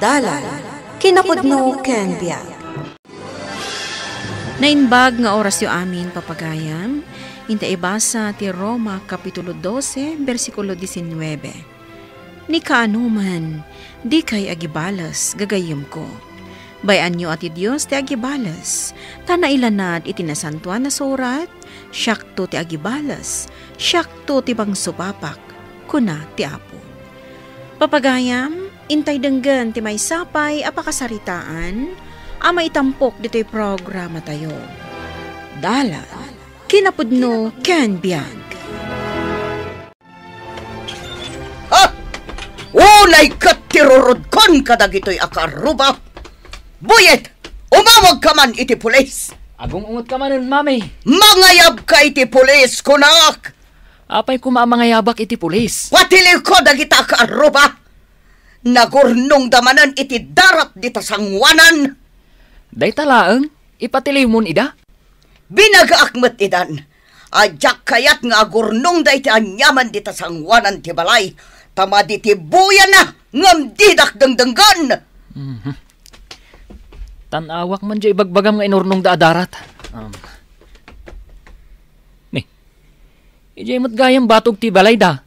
Dalan, kinapudno ken biag. Nainbag nga oras yu amin papagayam, inta ibasa ti Roma Kapitulo 12, versikulo 19. Ni kaanuman, di kay agibalas, gagayom ko. Bayan nyo ati Diyos ti agibalas, tanailanad itinasantuan na surat, syakto ti agibalas, syakto ti bangsupapak, kuna ti Apo. Papagayam, intay denggan ti may sapay apakasaritaan, ama itampok dito'y programa tayo. Dalan, kinapudno ken biag. Ha? Unay katirurod kon kadagito'y akaruba. Buyet, umawag ka man iti pulis. Agong ungot ka manon, mami. Mangayab ka iti pulis, kunak. Apay kumamangayabak iti pulis. Watili ko dagita akaruba. Nagurnong damanan iti darat dita sangwanan. Day talaeng, ipatiliw mon ida. Binagaakmet idan. Ajak kayat nga agurnong da iti anyaman dita sangwanan ti balay. Tama di ti buya na ngam didak dengdenggan. Tanawak man dya ibagbagam nga inurnong da adarat. Ijay matgayang batog ti balay da.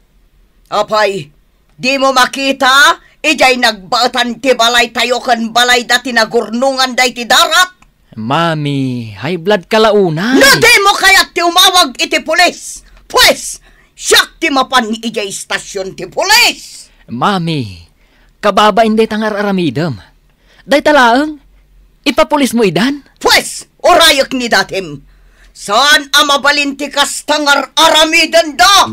Apay, di mo makita? Ijay nagbatan ti balay tayo kan balay da tinagurnungan da iti darat. Mami, high blood ka launay. No, di mo kaya't ti umawag iti pulis. Pues, siyak ti mapan ijay istasyon ti pulis. Mami, kababain day tangar aramidam. Day talaang, ipapulis mo idan? Pues, orayak ni datim. Saan ang mabalintikas tangar aramidan da?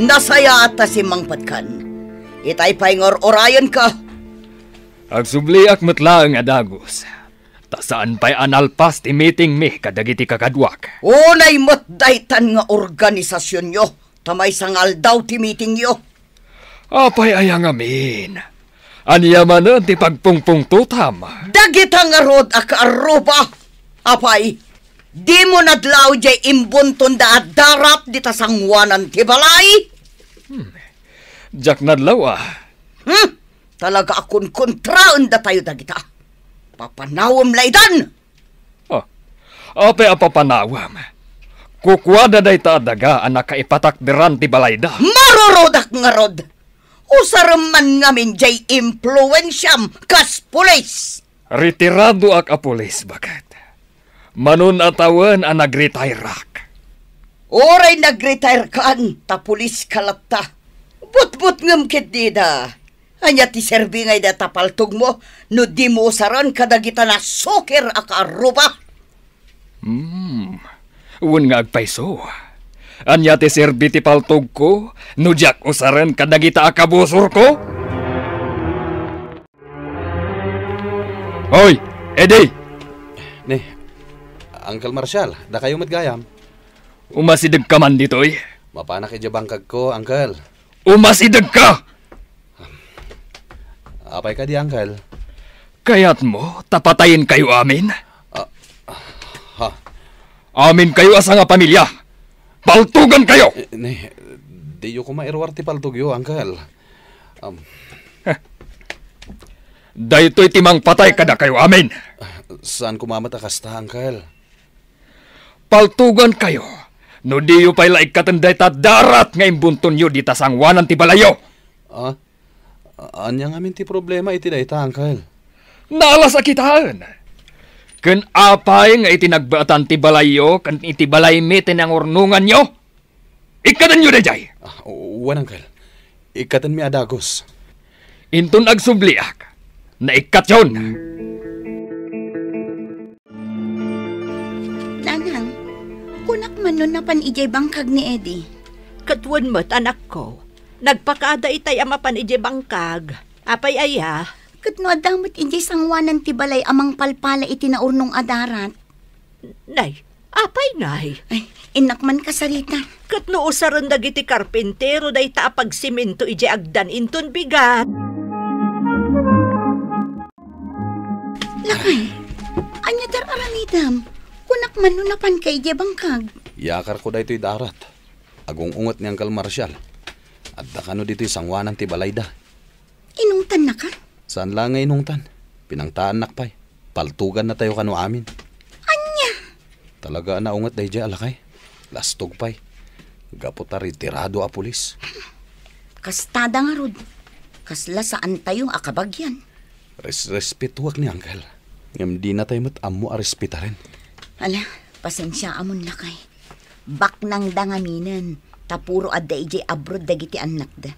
Nasaya ata si Mang Patkan. Itay paingor orayan ka. Agsubliak matlaang adagos. Ta saan pa'y analpas ti meeting mi kadagiti kakadwak. Unay matdaytan nga organisasyon nyo. Tamay sangal daw ti meeting nyo. Apay ayang amin. Anyaman ti pagpungpung tutam. Dagita nga rod akaaruba. Apay, di mo nadlaw jay imbunton da darap di tasangwanan ti balay. Jak nadlaw Talaga akon kontraan da tayo dagita. Papanawam laydan. Apay apapanawam. Kukwada day ta daga anak kaipatakbiran ti balay da. Marurodak nga rod. Usaraman ngamin jay impluensyam kas pulis. Retirado ak apulis bakat. Manun atawan ang nag-retire-ak. Oray nag-retire kaan, ta pulis kalapta. But ngam kit dida. Anya ti serbi ngay da tapaltog mo, no di mo usaran kadagita na soker akaruba. Uwan nga agpaiso. Anya ti serbi ti paltog ko, no jak usaran kadagita akabusor ko? Hoy, Eddie! Uncle Marshall, da kayo matgayam. Umasidag ka man dito'y. Mapanak ijabangkag ko, Uncle. Umasidag ka! Apay ka di, Uncle. Kaya't mo, tapatayin kayo amin? Ha? Amin kayo asa nga pamilya. Paltugan kayo! Di ko mairwar ti paltugyo, Uncle. Daytoy timang patay kada kayo amin. Saan kumamatakas ta, Uncle? Paltugan kayo. No di yu pa'y laikatan day ta darat nga imbunton yu di tasangwanan ti balayo. Anya nga min ti problema iti day ta, Uncle? Nalas akitaan. Ken apay nga itinagbaatan ti balayo kan iti balay mi tinang urnungan nyo. Ikatan nyo na jay. Uwan, Uncle. Ikatan mi adagos. Intun agsubliak. Na ikat yun. Danang, kunak man nun napan ijay bangkag ni Eddie. Katwan mo't anak ko. Nagpakaada itay amapan ijay bangkag. Apay aya. Katno adamot ijay sangwanan ti balay amang palpala iti naurnong adarat. Nay, apay nay. Ay, inak man kasarita. Katno usaran dagiti karpintero day taapag simento ijay agdan inton bigat. Lakay, anya dar aramidam. Kunak man nun napan kay ijay bangkag. Yakar ko da ito'y darat. Agong ungot ni Uncle Marshall. Adda ka no dito sangwanan ti balay da. Inungtan na ka? Saan lang nga inungtan? Pinangtaan nakpay. Paltugan na tayo kano amin. Anya? Talaga na ungat day dya alakay. Lastog pay. Gaputa retirado a pulis. Kastada nga rod. Kasla saan tayo akabagyan. Respetuak ni Uncle. Ngam di na tayo amo a respeta rin. Ala, pasensya amon lakay. Bak nang dangaminan. Tapuro adda ije abroad dagiti anak da.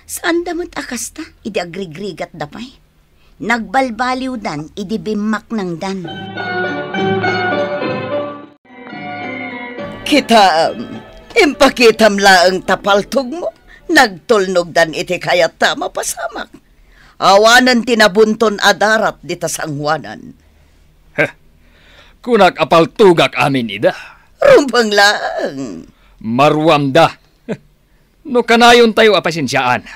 Saan damot akasta? Idi agrigrigat dapay. Nagbalbaliw dan, idi bimak ng dan. Kita, impakitam laang tapaltog mo. Nagtulnog dan iti kayat tama pasamak. Awanan tinabunton adarat dita sangwanan. Kunak apaltugak amin ida. Rumpang lang. Marwam da. No kanayon tayo apasensyaan.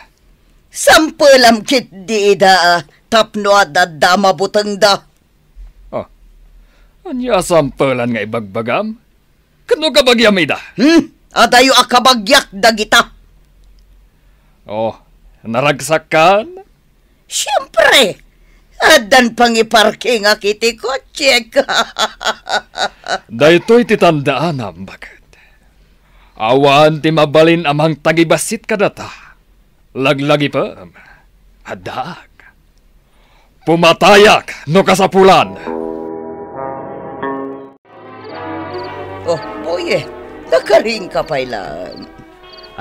Sampulam kit di ida tapno at dama butang da. Oh, anya sampelan nga ibagbagam? Kano kabagyam ida? Adayo akabagyak dagita. Oh, naragsak kan? Siyempre, adan pangiparking akiti kotse ka. Daytoy titandaan ang bakit. Awan ti mabalin amang tagibasit kadata. Laglagi pa, adag. Pumatayak no kasapulan. Oh, boye, nakaring ka pa lang.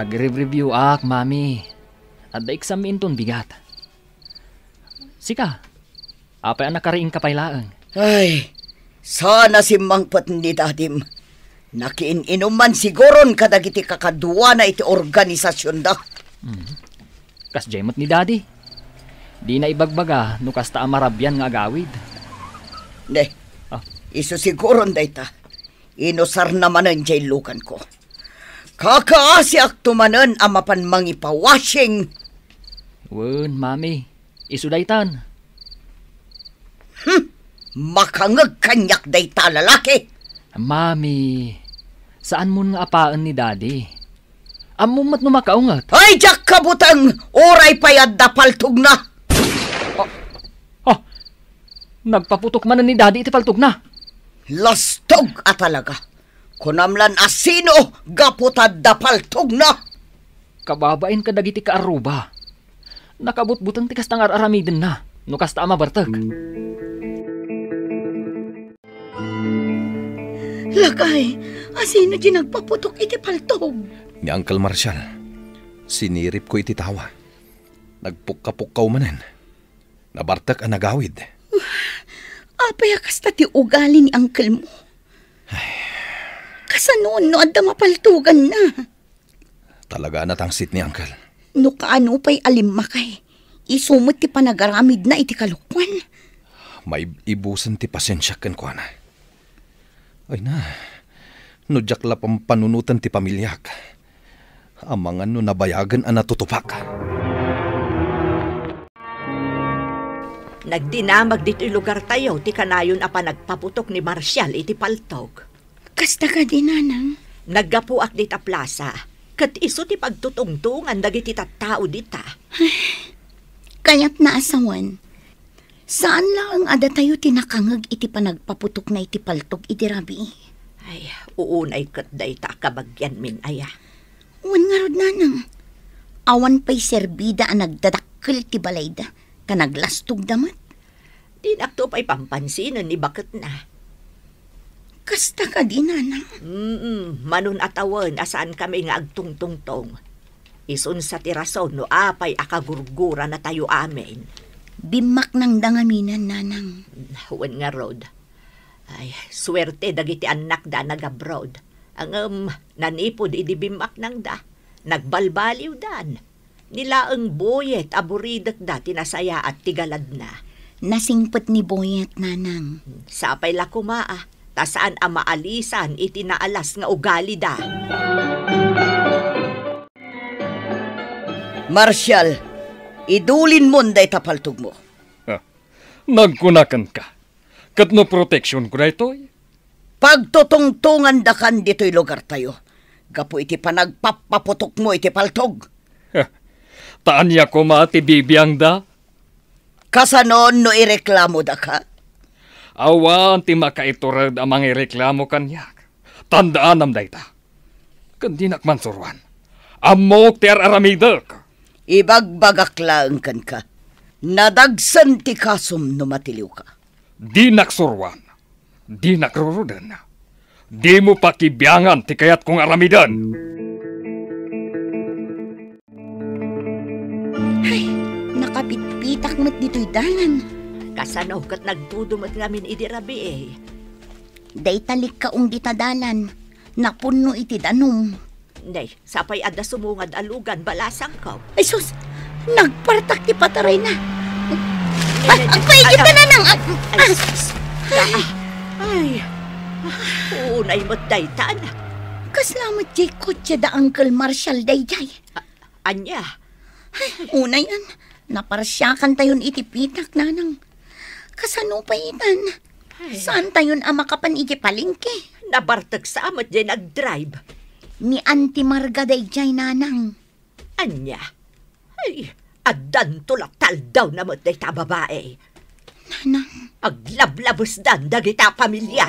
Agre-review ak, mami. At da examin ton bigat. Sika, apay ang nakariing kapaylaang. Ay, sana si mangpat ni dadim. Nakiin-inuman siguron kadagiti kakadwa na iti organisasyon da. Kas jemot ni daddy. Di na ibagbaga no kasta amarabyan nga agawid. Ne, iso siguron da ita. Inusar naman ang jailukan ko. Kakaasiak tumanan amapan mangipawashing. Wen, mami. Isudaytan. Makangag kanyak da ita lalaki. Mami, saan mo nga apaan ni daddy? Amumat no makaungat. Ay, jak kabutang! Oray payad da paltog na! Nagpaputok man ni daddy iti paltog na. Lastog at talaga. Kunamlan asino, gaputad da paltog na! Kababain ka dagiti ka aruba. Nakabutbutang tikas tangar aramidin na. No kasta amabartag. Lakay, asino di nagpaputok iti paltog? Ni Uncle Marshall, sinirip ko iti tawa. Nagpukka-pukkaw manen. Nabartak ang nagawid. Apay kasta ti ugali ni uncle mo. Kasanoon no adda mapaltugan na. Talaga natangsit ni Uncle. No kaano pa'y alimakay. Isumot ti panagaramid na iti kalukwan. May ibusan ti pasensya ken ko na. Ay na, nudyak la pampanunutan ti pamilyak. Amangan no nabayagan ang natutupak. Nagdinamag dito lugar tayo, ti kanayon apa nagpaputok ni Marshall iti paltog. Kasta ka dinanang. Naggapuak dita plaza, kat iso ti pagtutungtungan dagiti tattao dita. Kaya't naasawan. Saan lang ang ada tayo tinakangag iti panagpaputok na iti paltog iti rabi? Ay, uunay kat dayta kabagyan min aya. Uwan nga rod nanang. Awan pa'y serbida ang nagdadakkel ti balayda. Kanaglastog damat. Di nakto pa'y pampansinan ni bakit na. Kasta ka di nanang. Manun atawan asaan kami nga agtungtungtong. Isun sa tirason no apay akagurgura na tayo amin. Bimak ng dangaminan, nanang. Huwan nga rod. Ay, swerte dagiti anak da nag-abroad. Ang nanipod idi bimak nang da. Nagbalbaliw dan. Nila ang boyet aburidak da tinasaya at tigalad na. Nasingpot ni boyet, nanang. Sapay la kumaa. Tasaan ang maalisan iti naalas nga ugali da. Marshall, idulin mo nday tapaltog mo. Nagkunakan ka. Kat no protection ko na ito. Pagtutungtungan da kan dito'y lugar tayo. Gapo iti panagpapaputok mo iti paltog. Taanya ko mati bibiyang da. Kasanon no ireklamo da ka? Awan ti makaiturad amang ireklamo kanyak. Tandaan am dayta. Kandinak mansurwan. Amok ti aramidak. Ibagbagak lang kan ka. Nadagsan ti kasum no matiliw ka. Di naksurwan. Di nakrurudan. Di mo pakibiyangan ti kayat kong aramidan. Ay, nakapitpitak mo't dito'y dalan. Kasano kat nagtudumat ngamin idirabi eh. Day talik kaong ditadalan. Napuno iti danom. Nay, sapay ada sumungad alugan balasang ka. Ay sus, nagpartak ti pataray na. Agpaigit na nanang. Ay, unay mo't daytan. Kaslamat jay kotse da Uncle Marshall dayjay. Anya, Unay an, naparsyakan tayon iti pitak nanang. Kasano pa itan? Saan tayon amakapan iti palingke? nabartag sa amat jay nag-drive. Ni Auntie Marga dayjay nanang. Anya, ay, adan tulaktal daw na mo't day ta babae. Nanang. Aglablabos dan dagita pamilya.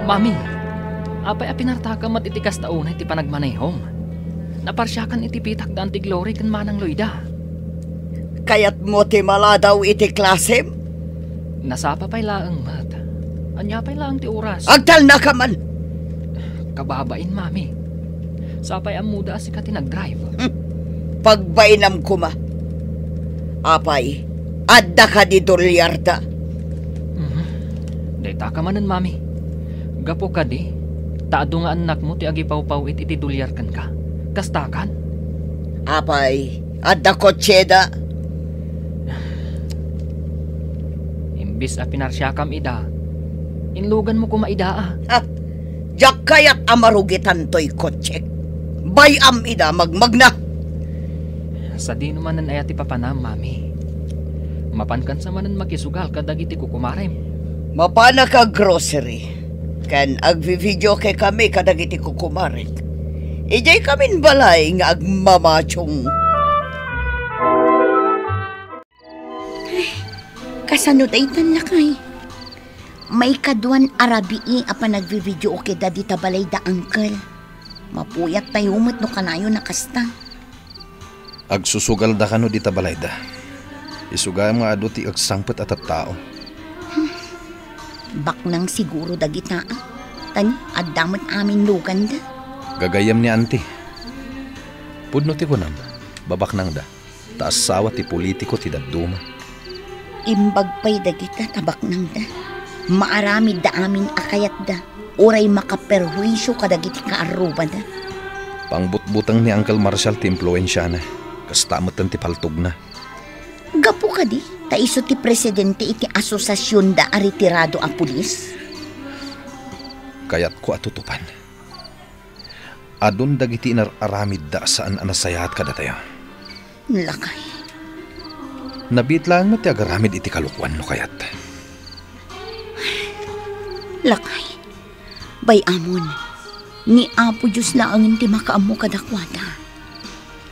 Mami, apay pinartaka mat iti kastaunay ti panagmanayhom. Naparsyakan iti pitak daan ti Glory kan manang Loida. Kayat mo ti maladaw iti klasem? Nasapa pa'y laang mat. Anya pa'y laang ti oras. Agtal na ka man! Kababain, mami. Sapay ang muda si kati nag-drive. Pagbainam kuma. Apay, adda ka di dolyarda. Dayta ka manan, mami. Gapo ka di. Taado nga anak mo ti agipaw-paw iti dolyar kan ka. Kastakan. Apay, adda kotseda. Imbis a pinarsyakam ida, inlugan mo kumaidaa. Ha? Jak kayat amarugitan to'y kotsek. Bayam ida magmagna. Sa di numanan ay ati papanam, mami. Mapankan sa manan makisugal kadagiti kukumarem. Mapana ka grocery. Kan agvi-video kay kami kadagiti kukumarek. Ijay kamin balay nga agmamachong. Kasano daytan lakay. May kaduan arabii apa nagvi-video okay da dita balay da uncle. Mapuyat tayo mo't no kanayo nakasta. Agsusugal da kano di tabalayda. Isugay mga ado ti agsangpet at tao. Bak nang siguro dagita. Tani, addamot amin lugan da. Gagayam ni auntie. Pudno ti kunam, babak nang da. Taas sawa ti politiko ti daduma. Imbag pa'y dagita tabak nang da. Maaramid da amin akayat da. Oray makaperhuisyo kadagiti kaaruba da. Pangbutbutang ni Uncle Marshall ti impluensya na. Kastamatan ti paltog na. Gapo ka di, taiso ti presidente iti asosasyon da aritirado a pulis. Kayat ko atutupan. Adun dagiti inararamid da saan anasayat kada tayo. Lakay. Nabit lang mo ti agaramid iti kalukwan no kayat. Lakay. Bay amon, ni Apo Diyos laang ti makaamo kadakwada.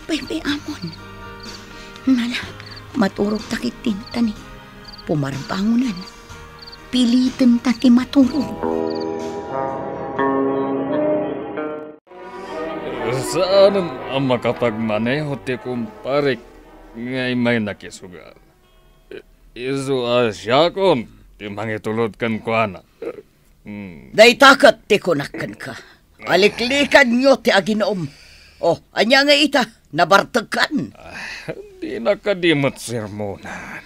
Bay amon. Nala, maturog takit tinta ni. Pumarbangunan. Pilitin ta ti maturog. Saan ang makapagmaneho ti kumparik ngay may nakisugal? Isu asyakon ti mangitulod kan kuana. Daytakat ti kunakan ka. Aliklikan nyo ti aginoom. Oh, anya nga ita, nabartag kan. Di nakadimot sermonan.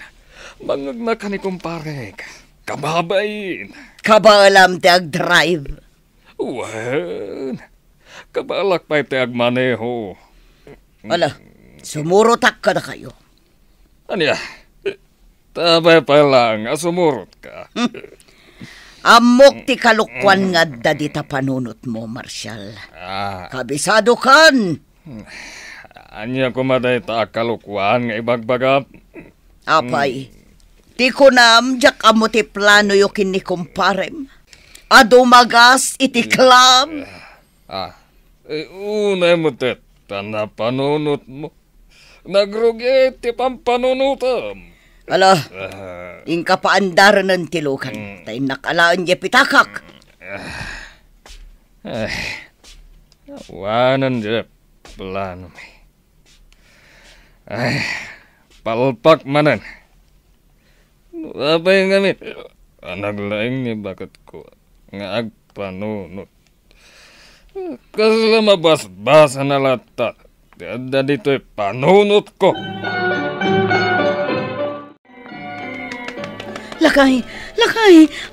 Mangag na ka ni kumparek. Kababain. Kabaalam ti ag-drive. Wan. Kabalak pa iti agmaneho. Ala, sumurotak ka na kayo. Anya? Tabay pa lang, sumurot ka. Amok ti kalukwan nga dadita panunot mo, Marshall. Kabisado kan. Anya kumaday ta kalukwan nga ibagbagap. Apay, ti kunam jak amo ti plano yo kini kumparem. Adumagas iti club. Unay mo tet, na panunot mo. Nagrugi ti pampanunutam. Ala, ingka paandaran ng tilukan. Tay nakalaan niya pitakak. Wanan dyan plano may. Palpak manan. Apa yung gamit? Naglaing ni bakit ko nga agpanunot. Kasi mabas-basa na lahat. Dada dito'y panunot ko. Lakay!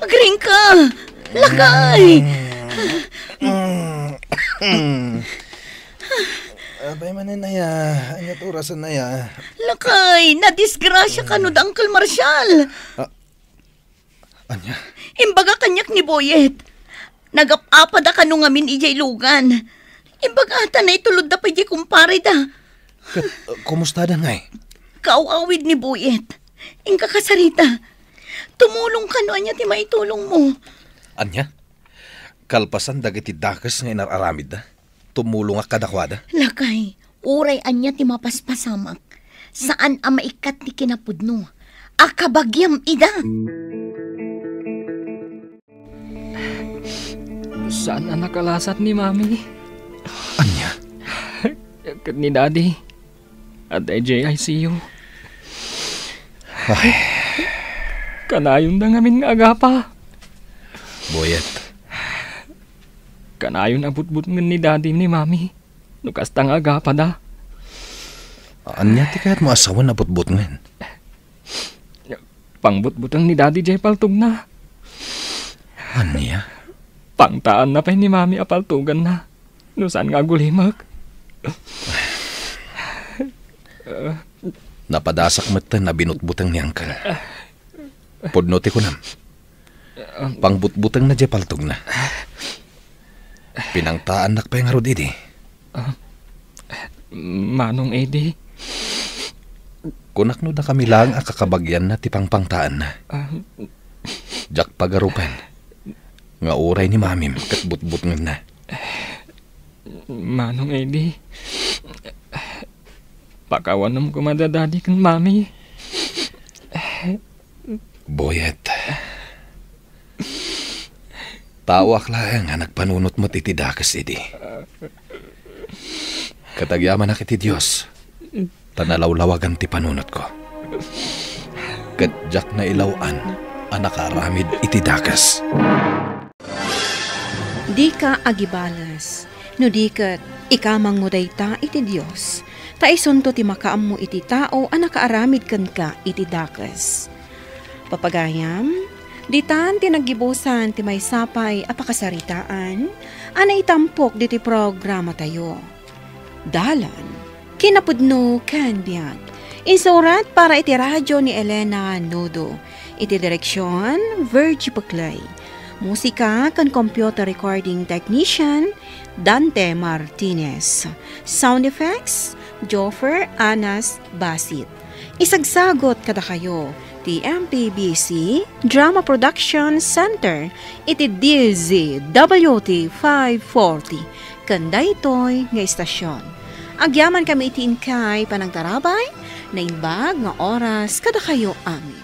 Agring ka! Lakay! Abay manin na ya. Anyat orasan na ya. Lakay! Nadisgrasya ka no da Uncle Marshall! Anya? Imbaga kanyak ni Boyet. Nagapada ka no ngamin ijay lugan. Imbaga ata na itulod da pa ijay kumpare da. Kumusta da ngay? Kaawawid ni Boyet. Ingka kasarita. Tumulong ka no anya ti maitulong mo. Anya? Kalpasan dagiti dakas nga inararamid da. Tumulong ak kadakwada. Lakay, uray anya ti mapaspasamak. Saan ang maikat ti kinapudno? Akabagyam ida. Saan ang nakalasat ni Mami? Anya? Kat ni Daddy. At AJICU. Ay, Kanayon da ngamin nga agapa. Boyet. Kanayon abot-but ni Daddy ni Mami. Nukas tang agapa da. Anya ti kaya't mo asawan na butbut ngayon? Pangbut-butang ni Daddy jay paltog na. Anya? Pangtaan na pa ni Mami apaltugan na. No saan nga gulimag? Napadasak matan na binutbutang ni Uncle. Podnote ko nam. Pangbutbutang na jay paltog na. Pinangtaan nak pa yung arod idi. Manong Eddie. Kunak no na kami lang akakabagyan na tipang pangtaan na. Jak pagarupan. Nga uray ni Mamim kat butbut na. Manong Eddie. Pakawanam ko madadadi kan Mami. Boyet. Tawak lang nga nagpanunot mo titidakas idi. Katagyaman na kiti Diyos. Tanalaw-lawagan ti panunot ko. Kadyak na ilawan ang nakaramid itidakas. Di ka agibalas, no di kat ikamang mo dayta iti Diyos. Taisunto ti makaam mo iti tao ang nakaaramid kan ka iti dakas. Papagayam, ditan ti naggibusan ti may sapay apakasaritaan, anay tampok di ti programa tayo. Dalan, kinapudno kan biyag. Insurat para iti radyo ni Elena Nodo. Iti direksyon, Virgie Paclay. Musika kan computer recording technician, Dante Martinez. Sound effects, Joffer Anas Basit. Isagsagot kada kayo, ti MPBC Drama Production Center, iti DZWT 540, kanda ito'y nga istasyon. Agyaman kami iti inkay panagtarabay, na imbag nga oras kada kayo amin.